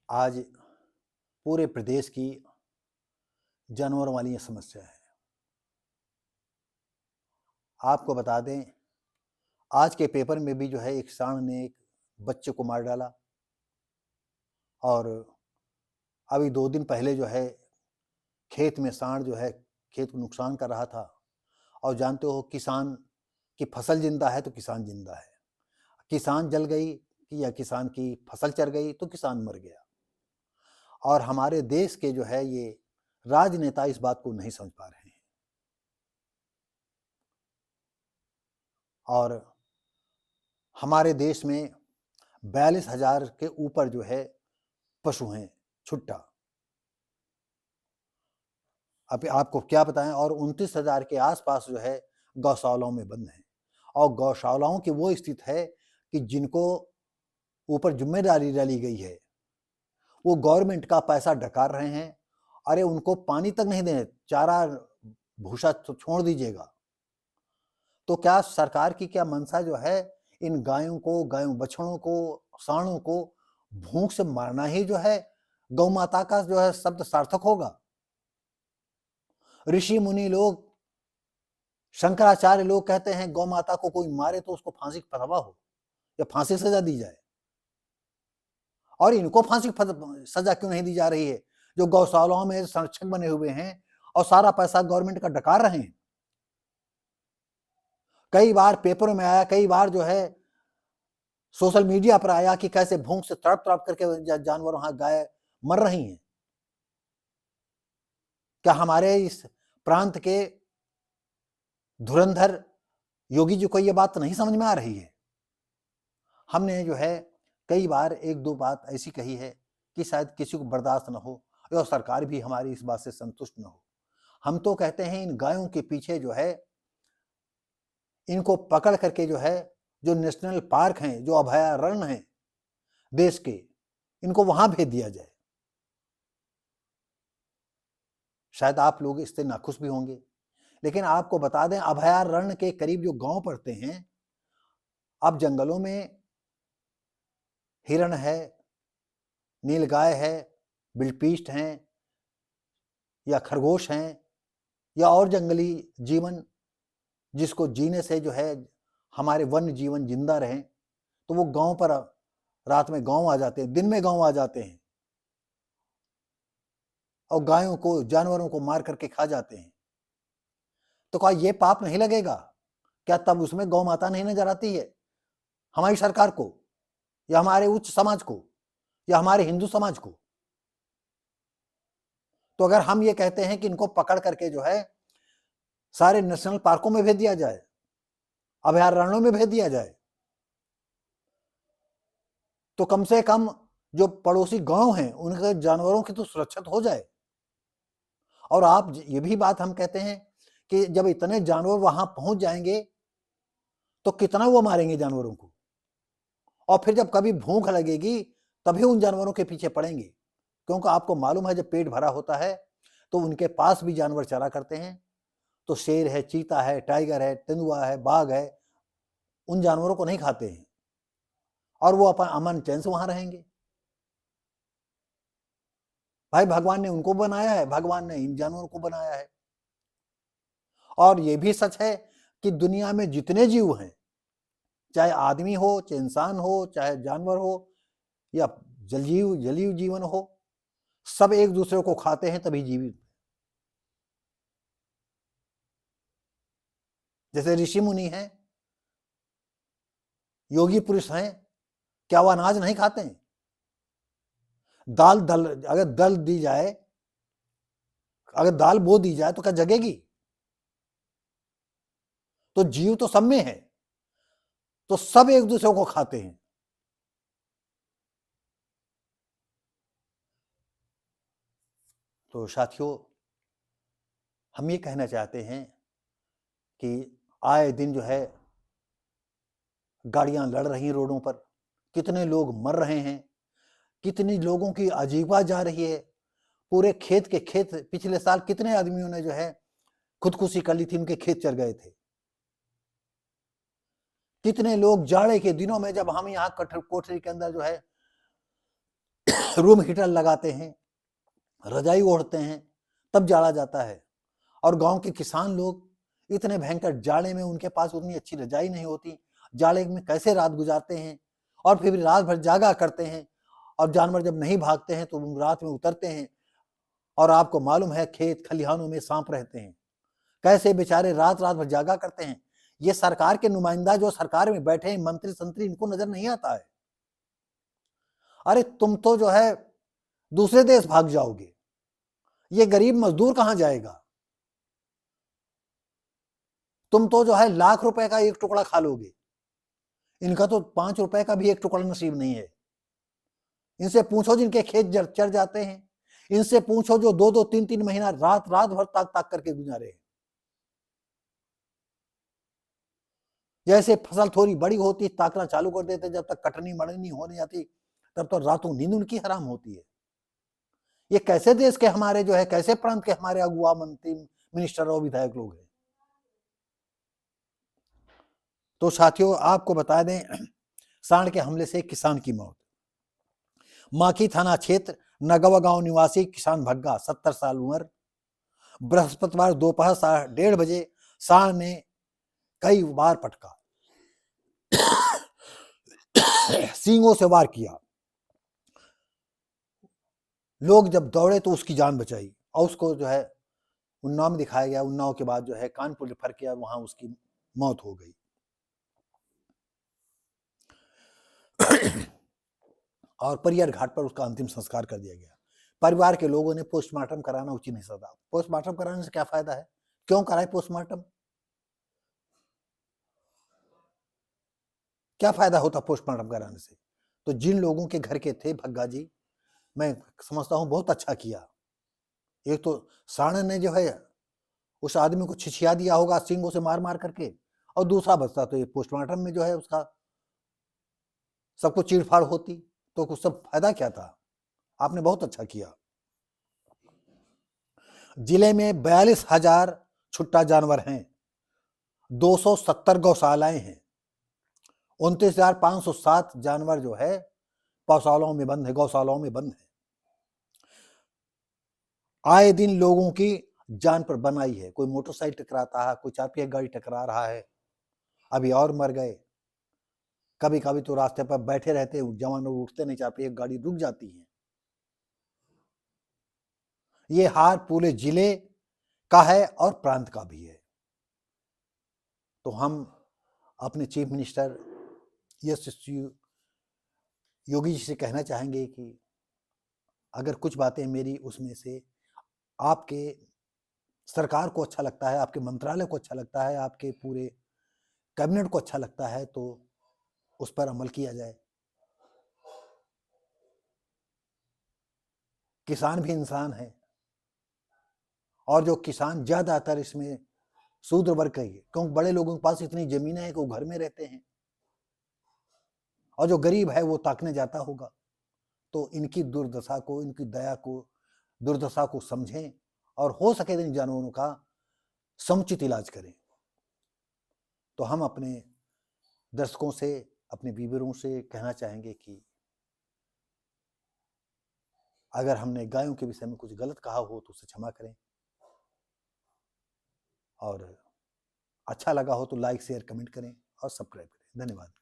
आज पूरे प्रदेश की जानवरों वाली ये समस्या है। आपको बता दें, आज के पेपर में भी जो है एक सांड ने एक बच्चे को मार डाला और अभी 2 दिन पहले जो है खेत में सांड जो है खेत को नुकसान कर रहा था। और जानते हो, किसान की फसल जिंदा है तो किसान जिंदा है। किसान जल गई या किसान की फसल चर गई तो किसान मर गया। और हमारे देश के जो है ये राजनेता इस बात को नहीं समझ पा रहे हैं। और हमारे देश में 42,000 के ऊपर जो है पशु हैं छुट्टा। अब आपको क्या बताएं, और 29,000 के आसपास जो है गौशालाओं में बंद हैं। और गौशालाओं की वो स्थिति है कि जिनको ऊपर जिम्मेदारी डाली गई है वो गवर्नमेंट का पैसा डकार रहे हैं। अरे उनको पानी तक नहीं दें, चारा भूसा तो छोड़ दीजिएगा। तो क्या सरकार की क्या मंशा जो है इन गायों को, गायों बछड़ों को, सांडों को भूख से मारना ही जो है गौ माता का जो है शब्द सार्थक होगा? ऋषि मुनि लोग, शंकराचार्य लोग कहते हैं गौ माता को कोई मारे तो उसको फांसी की फतवा हो या फांसी सजा दी जाए। और इनको फांसी की सजा क्यों नहीं दी जा रही है, जो गौशालाओं में संरक्षक बने हुए हैं और सारा पैसा गवर्नमेंट का डकार रहे हैं? कई बार पेपरों में आया, कई बार जो है सोशल मीडिया पर आया कि कैसे भूख से तड़प तड़प करके जानवर वहां गाय मर रही हैं। क्या हमारे इस प्रांत के धुरंधर योगी जी को यह बात नहीं समझ में आ रही है? हमने जो है कई बार 1-2 बात ऐसी कही है कि शायद किसी को बर्दाश्त न हो और सरकार भी हमारी इस बात से संतुष्ट न हो। हम तो कहते हैं इन गायों के पीछे जो है इनको पकड़ करके जो है जो नेशनल पार्क हैं, जो अभयारण्य हैं देश के, इनको वहां भेज दिया जाए। शायद आप लोग इससे नाखुश भी होंगे, लेकिन आपको बता दें अभयारण्य के करीब जो गांव पड़ते हैं, अब जंगलों में हिरण है, नीलगाय है, बिलपीस्ट हैं या खरगोश हैं या और जंगली जीवन जिसको जीने से जो है हमारे वन्य जीवन जिंदा रहें, तो वो गांव पर रात में गांव आ जाते हैं, दिन में गांव आ जाते हैं और गायों को, जानवरों को मार करके खा जाते हैं। तो क्या ये पाप नहीं लगेगा? क्या तब उसमें गौ माता नहीं नजर आती है हमारी सरकार को या हमारे उच्च समाज को या हमारे हिंदू समाज को? तो अगर हम ये कहते हैं कि इनको पकड़ करके जो है सारे नेशनल पार्कों में भेज दिया जाए, अभयारण्यों में भेज दिया जाए, तो कम से कम जो पड़ोसी गांव हैं उनके जानवरों की तो सुरक्षा हो जाए। और आप ये भी बात हम कहते हैं कि जब इतने जानवर वहां पहुंच जाएंगे तो कितना वो मारेंगे जानवरों को, और फिर जब कभी भूख लगेगी तभी उन जानवरों के पीछे पड़ेंगे। क्योंकि आपको मालूम है जब पेट भरा होता है तो उनके पास भी जानवर चरा करते हैं। तो शेर है, चीता है, टाइगर है, तेंदुआ है, बाघ है, उन जानवरों को नहीं खाते हैं और वो अपन अमन चैन से वहां रहेंगे। भाई भगवान ने उनको बनाया है, भगवान ने इन जानवरों को बनाया है। और ये भी सच है कि दुनिया में जितने जीव हैं, चाहे आदमी हो, चाहे इंसान हो, चाहे जानवर हो या जलीय जीवन हो, सब एक दूसरे को खाते हैं तभी जीवित। जैसे ऋषि मुनि हैं, योगी पुरुष हैं, क्या वो अनाज नहीं खाते हैं? दल अगर दल दी जाए, अगर दाल बो दी जाए तो क्या जगेगी? तो जीव तो सब में है, तो सब एक दूसरे को खाते हैं। तो साथियों, हम ये कहना चाहते हैं कि आए दिन जो है गाड़ियां लड़ रही हैं रोडों पर, कितने लोग मर रहे हैं, कितनी लोगों की आजीविका जा रही है। पूरे खेत के खेत, पिछले साल कितने आदमियों ने जो है खुदकुशी कर ली थी, उनके खेत चर गए थे। कितने लोग जाड़े के दिनों में, जब हम यहाँ कोठरी के अंदर जो है रूम हीटर लगाते हैं, रजाई ओढ़ते हैं, तब जाड़ा जाता है। और गांव के किसान लोग इतने भयंकर जाड़े में उनके पास उतनी अच्छी रजाई नहीं होती, जाड़े में कैसे रात गुजारते हैं और फिर भी रात भर जागा करते हैं। और जानवर जब नहीं भागते हैं तो रात में उतरते हैं, और आपको मालूम है खेत खलिहानों में सांप रहते हैं, कैसे बेचारे रात रात भर जागा करते हैं। ये सरकार के नुमाइंदा जो सरकार में बैठे हैं, मंत्री संतरी, इनको नजर नहीं आता है। अरे तुम तो जो है दूसरे देश भाग जाओगे, ये गरीब मजदूर कहां जाएगा? तुम तो जो है लाख रुपए का एक टुकड़ा खा लोगे, इनका तो 5 रुपए का भी एक टुकड़ा नसीब नहीं है। इनसे पूछो जिनके खेत चढ़ जाते हैं, इनसे पूछो जो 2-2 3-3 महीना रात रात भर ताक ताक करके गुजारे हैं। जैसे फसल थोड़ी बड़ी होती, ताकना चालू कर देते, जब तक कटनी मड़नी होने जाती तब तो रातों नींद उनकी हराम होती है। ये कैसे देश के हमारे जो है, कैसे प्रांत के हमारे अगुआ मंत्री मिनिस्टर और विधायक लोग हैं? तो साथियों आपको बता दें, सांड के हमले से किसान की मौत। माकी थाना क्षेत्र नगवा गांव निवासी किसान भग्गा 70 साल उम्र, बृहस्पतिवार दोपहर 1:30 बजे सांड ने कई बार पटका, सींगों से वार किया। लोग जब दौड़े तो उसकी जान बचाई और उसको जो है उन्नाव में दिखाया गया। उन्नाव के बाद जो है कानपुर रेफर किया, वहां उसकी मौत हो गई। और परियार घाट पर उसका अंतिम संस्कार कर दिया गया। परिवार के लोगों ने पोस्टमार्टम कराना उचित नहीं समझा। पोस्टमार्टम कराने से क्या फायदा है? क्यों कराए पोस्टमार्टम? क्या फायदा होता पोस्टमार्टम कराने से? तो जिन लोगों के घर के थे भग्गा जी, मैं समझता हूं बहुत अच्छा किया। एक तो सांड ने जो है उस आदमी को छिछिया दिया होगा सींगों से मार मार करके, और दूसरा बचता तो ये पोस्टमार्टम में जो है उसका सबको चीड़-फाड़ होती, तो कुछ सब फायदा क्या था? आपने बहुत अच्छा किया। जिले में 42,000 छुट्टा जानवर हैं, 270 गौशालाएं हैं, 29,507 जानवर जो है गौशालाओं में बंद है, गौशालाओं में बंद है। आए दिन लोगों की जान पर बनाई है, कोई मोटरसाइकिल टकराता है, कोई 4 पहिया गाड़ी टकरा रहा है, अभी और मर गए। कभी कभी तो रास्ते पर बैठे रहते जवान लोग उठते नहीं, 4 पहिया गाड़ी रुक जाती है। ये हार पूरे जिले का है और प्रांत का भी है। तो हम अपने चीफ मिनिस्टर योगी जी से कहना चाहेंगे कि अगर कुछ बातें मेरी उसमें से आपके सरकार को अच्छा लगता है, आपके मंत्रालय को अच्छा लगता है, आपके पूरे कैबिनेट को अच्छा लगता है, तो उस पर अमल किया जाए। किसान भी इंसान है, और जो किसान ज्यादातर इसमें शूद्र वर्ग का ही है, क्योंकि बड़े लोगों के पास इतनी जमीनें हैं कि वो घर में रहते हैं, और जो गरीब है वो ताकने जाता होगा। तो इनकी दुर्दशा को, इनकी दया को, दुर्दशा को समझें और हो सके इन जानवरों का समुचित इलाज करें। तो हम अपने दर्शकों से, अपने व्यूअरों से कहना चाहेंगे कि अगर हमने गायों के विषय में कुछ गलत कहा हो तो उसे क्षमा करें, और अच्छा लगा हो तो लाइक शेयर कमेंट करें और सब्सक्राइब करें। धन्यवाद।